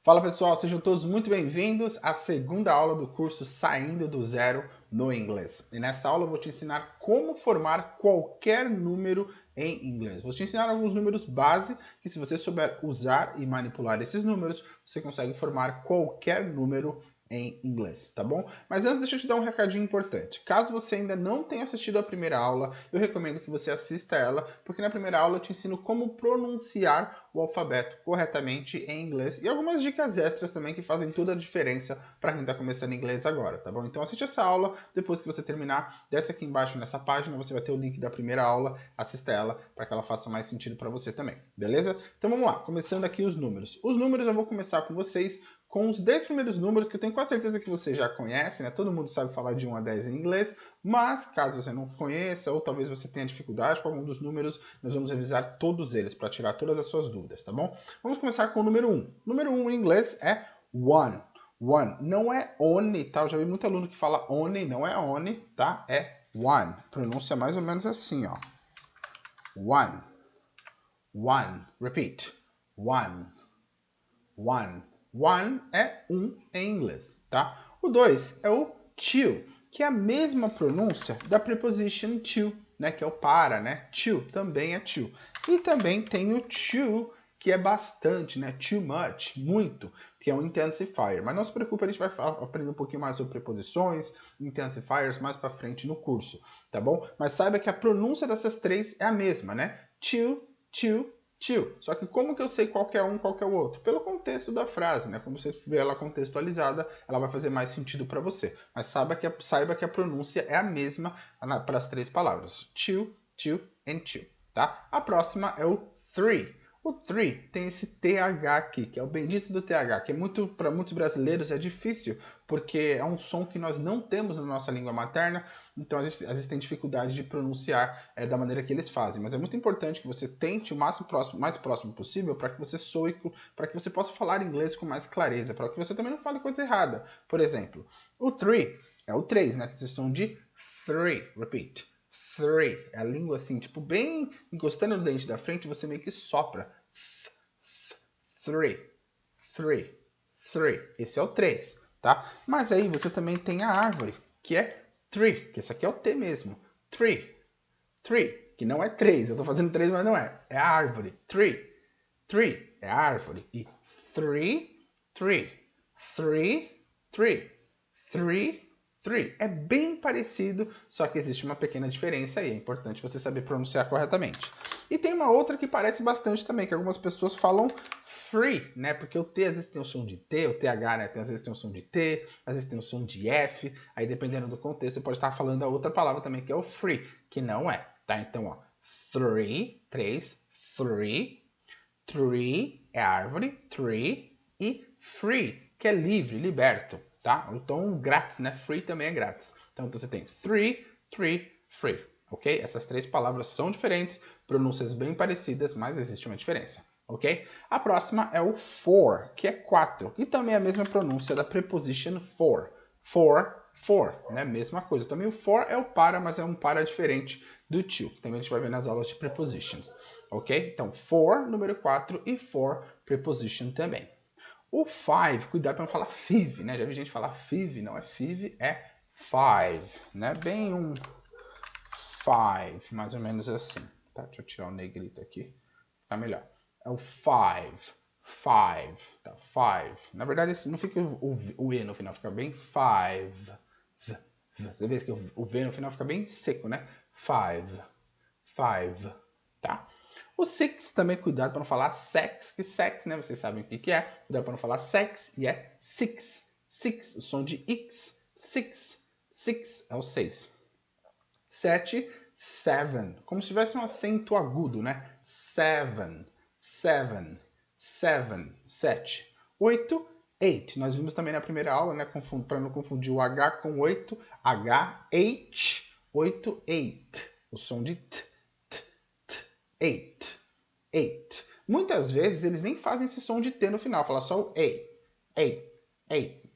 Fala pessoal, sejam todos muito bem-vindos à segunda aula do curso Saindo do Zero no Inglês. E nessa aula eu vou te ensinar como formar qualquer número em inglês. Vou te ensinar alguns números base que se você souber usar e manipular esses números, você consegue formar qualquer número em inglês, tá bom? Mas antes, deixa eu te dar um recadinho importante. Caso você ainda não tenha assistido a primeira aula, eu recomendo que você assista ela, porque na primeira aula eu te ensino como pronunciar o alfabeto corretamente em inglês e algumas dicas extras também que fazem toda a diferença para quem está começando inglês agora, tá bom? Então assiste essa aula, depois que você terminar, desce aqui embaixo nessa página, você vai ter o link da primeira aula, assista ela para que ela faça mais sentido para você também, beleza? Então vamos lá, começando aqui os números. Os números eu vou começar com vocês com os 10 primeiros números que eu tenho quase certeza que você já conhece, né? Todo mundo sabe falar de 1 a 10 em inglês, mas caso você não conheça ou talvez você tenha dificuldade com algum dos números, nós vamos revisar todos eles para tirar todas as suas dúvidas, tá bom? Vamos começar com o número 1. O número 1 em inglês é one. One. Não é one, tá? Eu já vi muito aluno que fala one, não é one, tá? É one. Pronúncia mais ou menos assim, ó. One. One. Repeat. One. One. One é em inglês, tá? O 2 é o two, que é a mesma pronúncia da preposition to, né? Que é o para, né? To também é to. E também tem o too, que é bastante, né? Too much, muito, que é um intensifier. Mas não se preocupe, a gente vai aprender um pouquinho mais sobre preposições, intensifiers mais para frente no curso, tá bom? Mas saiba que a pronúncia dessas três é a mesma, né? To, só que como que eu sei qual que é um, qual que é o outro? Pelo contexto da frase, né? Quando você vê ela contextualizada, ela vai fazer mais sentido para você. Mas saiba que a pronúncia é a mesma para as três palavras. To and to, tá? A próxima é o three. O three tem esse TH aqui, que é o bendito do TH, que para muitos brasileiros é difícil, porque é um som que nós não temos na nossa língua materna, então às vezes tem dificuldade de pronunciar da maneira que eles fazem. Mas é muito importante que você tente o mais próximo possível para que você soe, para que você possa falar inglês com mais clareza, para que você também não fale coisa errada. Por exemplo, o three é o 3, né? Que vocês são de three. Repeat. Three. É a língua assim, tipo, bem encostando no dente da frente, você meio que sopra. Three. Esse é o 3, tá? Mas aí você também tem a árvore, que é tree, que esse aqui é o T mesmo. Tree, que não é 3. Eu tô fazendo 3, mas não é. É a árvore. Tree é a árvore. E three. É bem parecido, só que existe uma pequena diferença aí. É importante você saber pronunciar corretamente. E tem uma outra que parece bastante também, que algumas pessoas falam free, né? Porque o T às vezes tem o som de T, o TH, né? Às vezes tem o som de T, às vezes tem o som de F. Aí dependendo do contexto, você pode estar falando a outra palavra também, que é o free, que não é, tá? Então, ó, three, 3, tree é árvore, tree, e free, que é livre, liberto, tá? Então, grátis, né? Free também é grátis. Então, você tem tree, free, ok? Essas três palavras são diferentes, pronúncias bem parecidas, mas existe uma diferença, ok? A próxima é o for, que é 4, e também é a mesma pronúncia da preposition for. For, né? Mesma coisa. Também o for é o para, mas é um para diferente do to, que também a gente vai ver nas aulas de prepositions, ok? Então, for, número 4, e for, preposition também. O 5, cuidado para não falar five, né? Já vi gente falar five, não é five, é five, né? Bem um five, mais ou menos assim. Tá, deixa eu tirar o negrito aqui, fica melhor. É o five, tá, five. Na verdade, não fica o E no final, fica bem five. Você vê que o V no final fica bem seco, né? Five, tá? O 6 também, cuidado para não falar sex, que sex, né? Vocês sabem o que é. Cuidado para não falar sex, e é six. O som de X. Six é o 6. 7, seven. Como se tivesse um acento agudo, né? Seven. 7. 8, 8. Nós vimos também na primeira aula, né? Para não confundir o H com 8. H, 8, 8. O som de T. 8. Muitas vezes eles nem fazem esse som de T no final, fala só o A.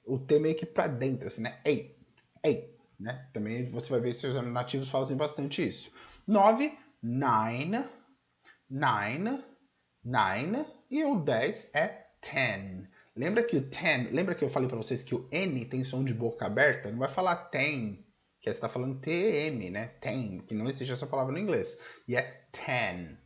O T meio que pra dentro, assim, né? 8. Né? Também você vai ver que os nativos fazem bastante isso. 9, 9. E o 10 é 10. Lembra que lembra que eu falei para vocês que o N tem som de boca aberta? Não vai falar tem, que você está falando TM, né? Tem, que não existe essa palavra no inglês. E é ten,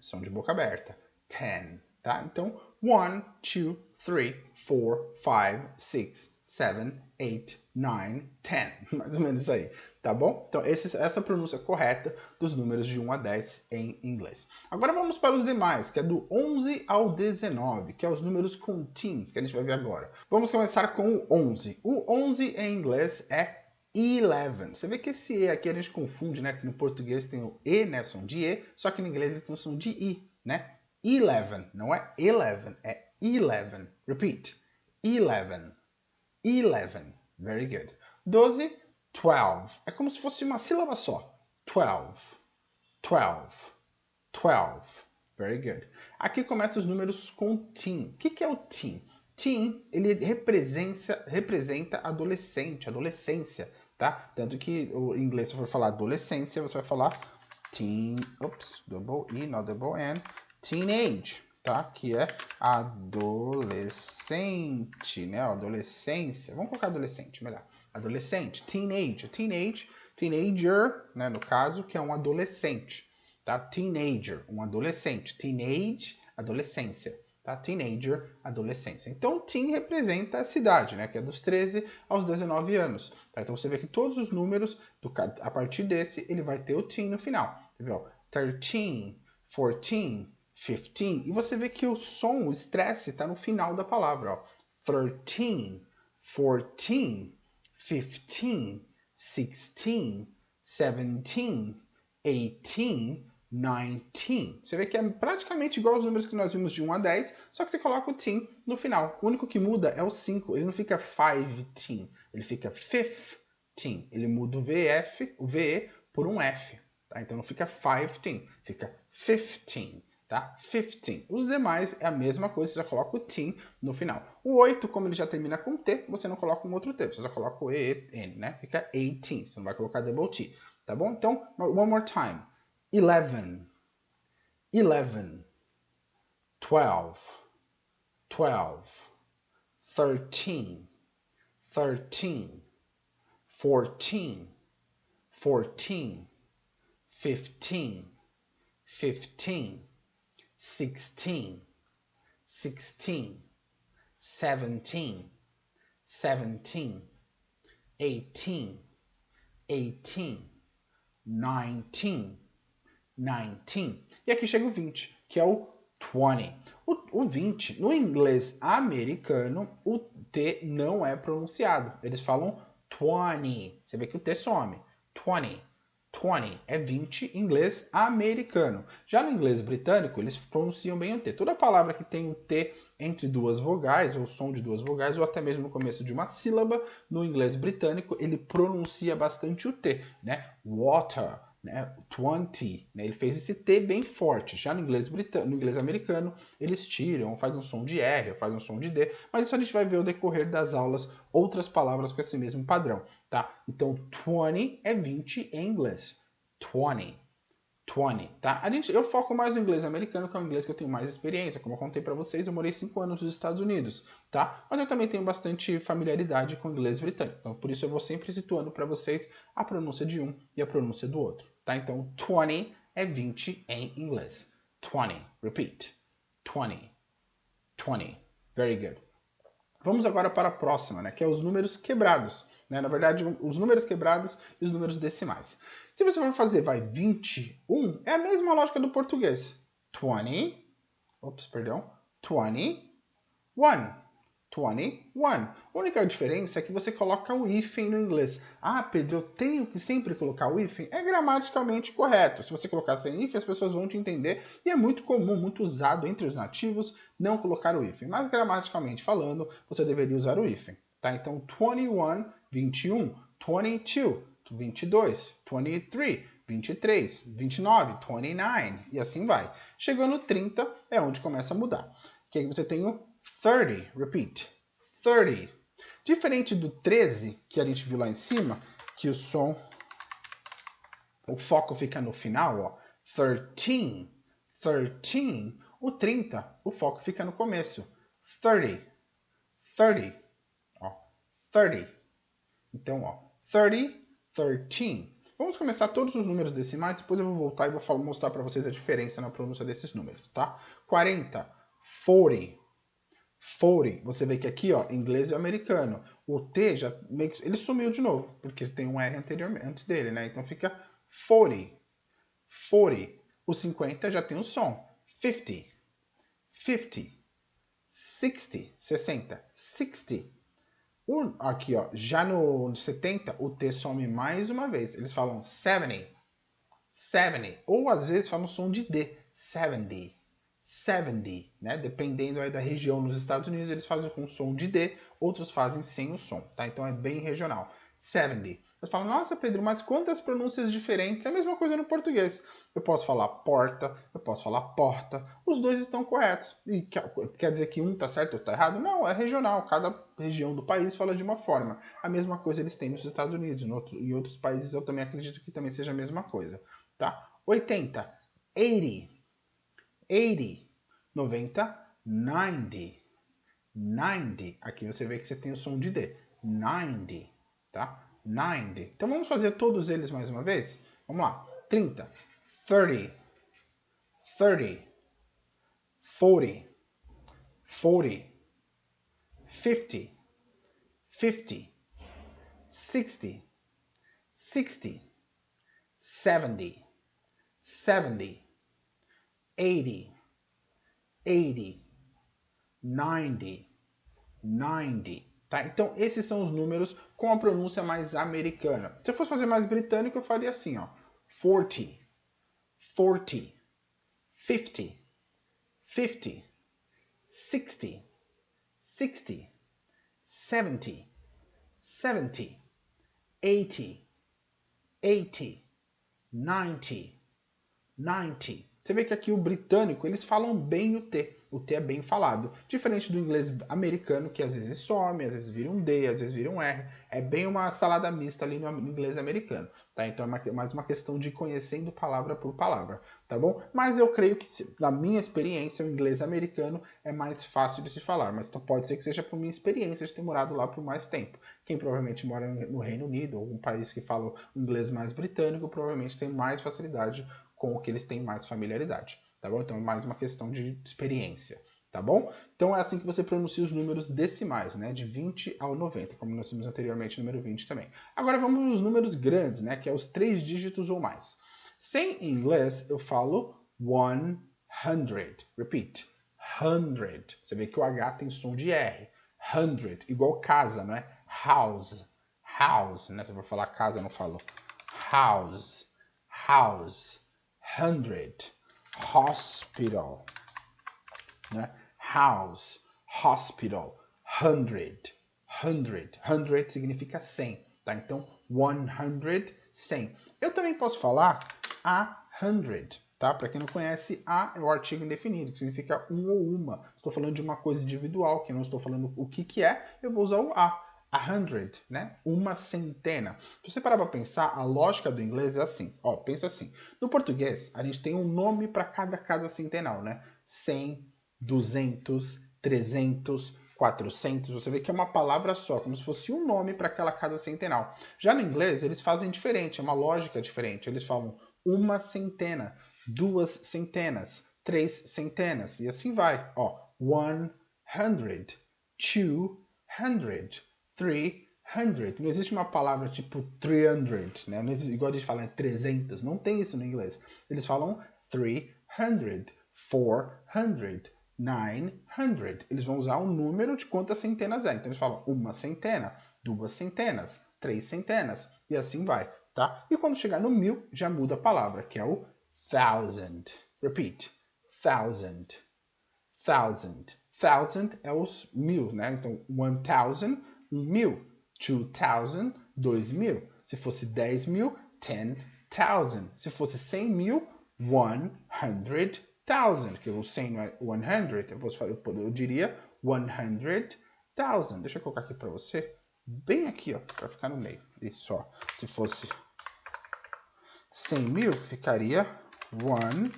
som de boca aberta. Ten, tá? Então, 1, 2, 3, 4, 5, 6, 7, 8, 9, 10. Mais ou menos isso aí, tá bom? Então, essa pronúncia correta dos números de 1 a 10 em inglês. Agora vamos para os demais, que é do 11 ao 19, que é os números com teens, que a gente vai ver agora. Vamos começar com o 11. O 11 em inglês é 11. Você vê que esse E aqui a gente confunde, né? Que no português tem o E, né? Som de E, só que no inglês ele tem o som de I, né? 11, não é 11, é 11. Repeat. 11. 11. Very good. 12, 12. É como se fosse uma sílaba só. 12. 12. 12. Very good. Aqui começam os números com teen. O que é o teen? Teen, ele representa adolescente, adolescência, tá? Tanto que em inglês, se for falar adolescência, você vai falar teen, double E, not double N, teenage, tá? Que é adolescente, né? Adolescência. Vamos colocar adolescente, melhor. Adolescente, teenager, né? No caso, que é um adolescente, tá? Teenager, um adolescente. Teenage, adolescência, tá? Teenager, adolescência. Então, teen representa a idade, né? Que é dos 13 aos 19 anos. Tá? Então, você vê que todos os números, a partir desse, ele vai ter o teen no final. Você vê, ó, 13, 14, 15. E você vê que o som, o estresse, está no final da palavra. Ó. 13, 14, 15, 16, 17, 18, 19. Você vê que é praticamente igual aos números que nós vimos de 1 a 10, só que você coloca o teen no final. O único que muda é o 5. Ele não fica 15, ele fica 15. Ele muda o VE por um F. Tá? Então não fica 15, fica 15. Tá? 15. Os demais é a mesma coisa, você já coloca o teen no final. O 8, como ele já termina com T, você não coloca um outro T, você já coloca o EN, né? Fica 18, você não vai colocar double T, tá bom? Então, one more time. 11, 11, 12, 12, 13, 13, 14, 14, 15, 15, 16, 16, 17, 17, 18, 18, 19, 19. E aqui chega o 20, que é o 20. O 20, no inglês americano, o T não é pronunciado. Eles falam 20. Você vê que o T some. 20. 20 é 20 em inglês americano. Já no inglês britânico, eles pronunciam bem o T. Toda palavra que tem o T entre duas vogais, ou som de duas vogais, ou até mesmo no começo de uma sílaba, no inglês britânico, ele pronuncia bastante o T, né? Water, né? 20, né? Ele fez esse T bem forte. Já no inglês americano, eles tiram, faz um som de R, faz um som de D, mas isso a gente vai ver ao decorrer das aulas, outras palavras com esse mesmo padrão, tá? Então, 20 é 20 em inglês. 20. 20, tá? Eu foco mais no inglês americano, que é o inglês que eu tenho mais experiência. Como eu contei para vocês, eu morei 5 anos nos Estados Unidos, tá? Mas eu também tenho bastante familiaridade com o inglês britânico. Então, por isso eu vou sempre situando para vocês a pronúncia de um e a pronúncia do outro, tá? Então, 20 é 20 em inglês. 20. Repeat. 20. 20. Very good. Vamos agora para a próxima, né? Que é os números quebrados. Né? Na verdade, os números quebrados e os números decimais. Se você for fazer, 21, é a mesma lógica do português. 21. A única diferença é que você coloca o hífen no inglês. Ah, Pedro, eu tenho que sempre colocar o hífen? É gramaticalmente correto. Se você colocar sem hífen, as pessoas vão te entender. E é muito comum, muito usado entre os nativos, não colocar o hífen. Mas gramaticalmente falando, você deveria usar o hífen. Tá? Então, 21, 21, 22, 22, 23, 23, 29, 29, e assim vai. Chegando no 30 é onde começa a mudar. Que aí você tem o 30, repeat, 30. Diferente do 13, que a gente viu lá em cima, que o foco fica no final, ó, 13, 13. O 30, o foco fica no começo, 30. 30. Ó, 30. Então, ó, 30, 13. Vamos começar todos os números decimais, depois eu vou voltar e vou mostrar para vocês a diferença na pronúncia desses números, tá? 40, 40, 40. Você vê que aqui, ó, inglês e americano. O T já meio que, ele sumiu de novo, porque tem um R antes dele, né? Então fica 40, 40. O 50 já tem o som. 50, 50. 60, 60, 60. Aqui, ó, já no 70, o T some mais uma vez. Eles falam 70, 70. Ou às vezes falam som de D, 70, 70, né? Dependendo aí da região nos Estados Unidos, eles fazem com som de D, outros fazem sem o som, tá? Então é bem regional. 70. Você fala, nossa, Pedro, mas quantas pronúncias diferentes? É a mesma coisa no português. Eu posso falar porta, eu posso falar porta. Os dois estão corretos. E quer dizer que um está certo ou está errado? Não, é regional. Cada região do país fala de uma forma. A mesma coisa eles têm nos Estados Unidos. Em outros países eu também acredito que também seja a mesma coisa. Tá? 80. 80. 80. 90. 90. 90. Aqui você vê que você tem o som de D. 90. Tá? 90. Então vamos fazer todos eles mais uma vez? Vamos lá. 30. 30, 30, 40, 40, 50, 50, 60, 60, 70, 70, 80, 80, 90, 90. Tá? Então, esses são os números com a pronúncia mais americana. Se eu fosse fazer mais britânico, eu faria assim, ó. 40, 40, 50, 50, 60, 60, 70, 70, 80, 80, 90, 90. Você vê que aqui o britânico, eles falam bem o T. O T é bem falado. Diferente do inglês americano, que às vezes some, às vezes vira um D, às vezes vira um R. É bem uma salada mista ali no inglês americano. Tá? Então é mais uma questão de conhecendo palavra por palavra. Tá bom? Mas eu creio que, na minha experiência, o inglês americano é mais fácil de se falar. Mas pode ser que seja por minha experiência de ter morado lá por mais tempo. Quem provavelmente mora no Reino Unido, ou um país que fala o inglês mais britânico, provavelmente tem mais facilidade com o que eles têm mais familiaridade, tá bom? Então é mais uma questão de experiência, tá bom? Então é assim que você pronuncia os números decimais, né? De 20 ao 90, como nós vimos anteriormente, número 20 também. Agora vamos aos números grandes, né? Que é os 3 dígitos ou mais. Sem em inglês, eu falo 100. Repeat. 100. Você vê que o H tem som de R. 100, igual casa, não é? House. House, né? Se eu for falar casa, eu não falo house. House. 100. Hospital. Né? House. Hospital. 100. 100. 100 significa 100. Tá? Então, 100, 100. Eu também posso falar 100. Tá? Para quem não conhece, a é o artigo indefinido, que significa um ou uma. Estou falando de uma coisa individual, que eu não estou falando o que é, eu vou usar o a. 100, né? Uma centena. Se você parar para pensar, a lógica do inglês é assim. Ó, pensa assim. No português, a gente tem um nome para cada casa centenal, né? 100, 200, 300, 400. Você vê que é uma palavra só, como se fosse um nome para aquela casa centenal. Já no inglês, eles fazem diferente, é uma lógica diferente. Eles falam uma centena, 2 centenas, 3 centenas, e assim vai. Ó, 100, 200, 300. Não existe uma palavra tipo 300, né? Não existe, igual a gente fala 300. Não tem isso no inglês. Eles falam 300, 400, 900. Eles vão usar o número de quantas centenas é. Então eles falam uma centena, 2 centenas, 3 centenas. E assim vai, tá? E quando chegar no 1000, já muda a palavra, que é o 1000. Repeat. 1000. 1000. 1000 é os 1000, né? Então, 1000, 1000. 2000, 2000. Se fosse 10.000, 10,000. Se fosse 100.000, 100,000. Que o 100 não é 100, eu diria 100,000. Deixa eu colocar aqui para você, bem aqui, ó, para ficar no meio. Isso, ó. Se fosse 100.000, ficaria 100,000.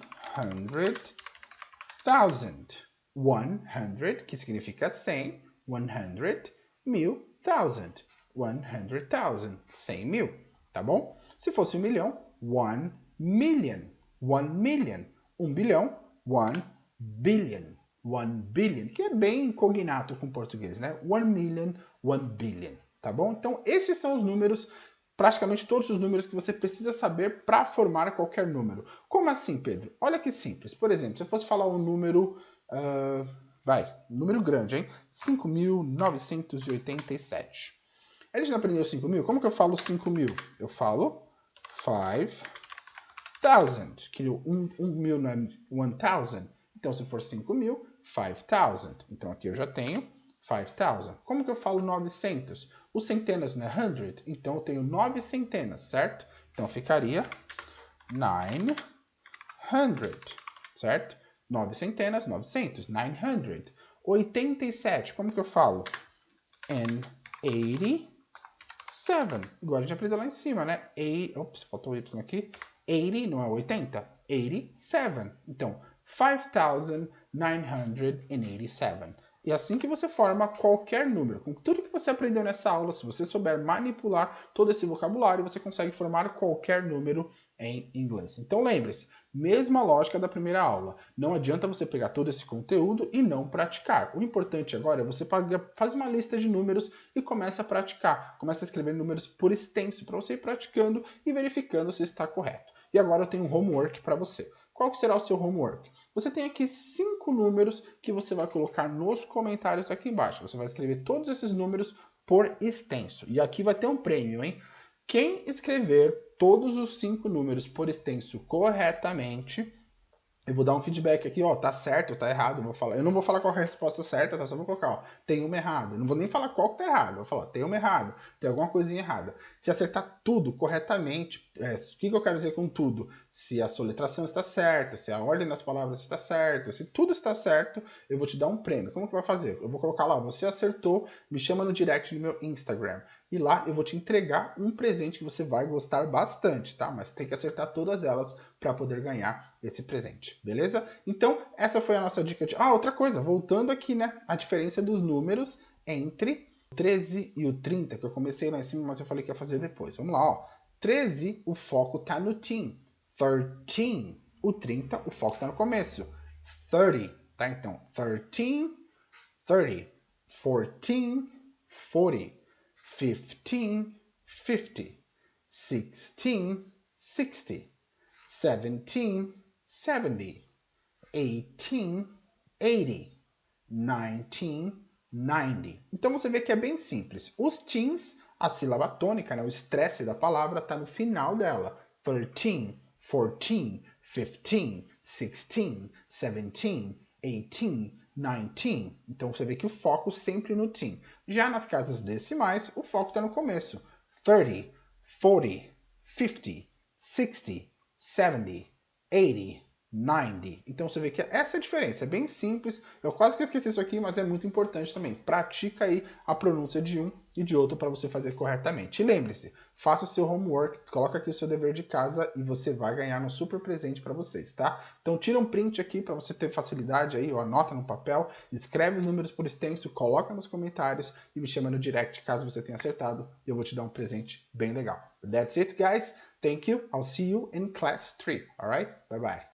100, que significa 100, 100, 1000,000, 100,000, 100 mil, tá bom? Se fosse 1 milhão, 1 million, 1 million, 1 bilhão, 1 billion, 1 billion, que é bem cognato com o português, né? 1 million, 1 billion, tá bom? Então, esses são os números, praticamente todos os números que você precisa saber para formar qualquer número. Como assim, Pedro? Olha que simples. Por exemplo, se eu fosse falar um número, número grande, hein? 5.987. A gente não aprendeu 5 mil? Como que eu falo 5 mil? Eu falo 5,000, que 1 mil não é 1,000. Então, se for 5 mil, 5,000. Então, aqui eu já tenho 5,000. Como que eu falo 900? O centenas não é 100? Então, eu tenho 9 centenas, certo? Então, ficaria 900, certo? 9 centenas, 900, 900. 87, como que eu falo? And 87. Igual a gente aprendeu lá em cima, né? Ops, faltou o Y aqui. 80 não é 80? 87. Então, 5,987. E assim que você forma qualquer número. Com tudo que você aprendeu nessa aula, se você souber manipular todo esse vocabulário, você consegue formar qualquer número em inglês. Então lembre-se, mesma lógica da primeira aula. Não adianta você pegar todo esse conteúdo e não praticar. O importante agora é você fazer uma lista de números e começa a praticar. Começa a escrever números por extenso para você ir praticando e verificando se está correto. E agora eu tenho um homework para você. Qual que será o seu homework? Você tem aqui 5 números que você vai colocar nos comentários aqui embaixo. Você vai escrever todos esses números por extenso. E aqui vai ter um prêmio, hein? Quem escrever todos os 5 números por extenso corretamente, eu vou dar um feedback aqui, ó, tá certo ou tá errado, eu não vou falar qual é a resposta certa, tá? Só vou colocar, ó, tem uma errada. Eu não vou nem falar qual que tá errado, eu vou falar, tem uma errada, tem alguma coisinha errada. Se acertar tudo corretamente, o que eu quero dizer com tudo? Se a soletração está certa, se a ordem das palavras está certa, se tudo está certo, eu vou te dar um prêmio. Como que vai fazer? Eu vou colocar lá, você acertou, me chama no direct do meu Instagram. E lá eu vou te entregar um presente que você vai gostar bastante, tá? Mas tem que acertar todas elas para poder ganhar esse presente, beleza? Então, essa foi a nossa dica de... outra coisa, voltando aqui, né? A diferença dos números entre o 13 e o 30, que eu comecei lá em cima, mas eu falei que ia fazer depois. Vamos lá, ó. 13, o foco tá no teen. 13. O 30, o foco tá no começo. 30, tá? Então, 13, 30. 14, 40. 15, 50. 16, 60. 17, 70. 18, 80. 19, 90. Então você vê que é bem simples. Os teens, a sílaba tônica, né, o estresse da palavra está no final dela. 13, 14, 15, 16, 17, 18, 19. Então você vê que o foco sempre no teen. Já nas casas decimais, o foco está no começo. 30, 40, 50, 60, 70, 80, 90. Então você vê que essa é a diferença, é bem simples. Eu quase que esqueci isso aqui, mas é muito importante também. Pratica aí a pronúncia de um e de outro para você fazer corretamente. E lembre-se, faça o seu homework, coloca aqui o seu dever de casa e você vai ganhar um super presente para vocês, tá? Então tira um print aqui para você ter facilidade aí, ou anota no papel, escreve os números por extenso, coloca nos comentários e me chama no direct caso você tenha acertado e eu vou te dar um presente bem legal. That's it, guys. Thank you. I'll see you in class 3. All right? Bye-bye.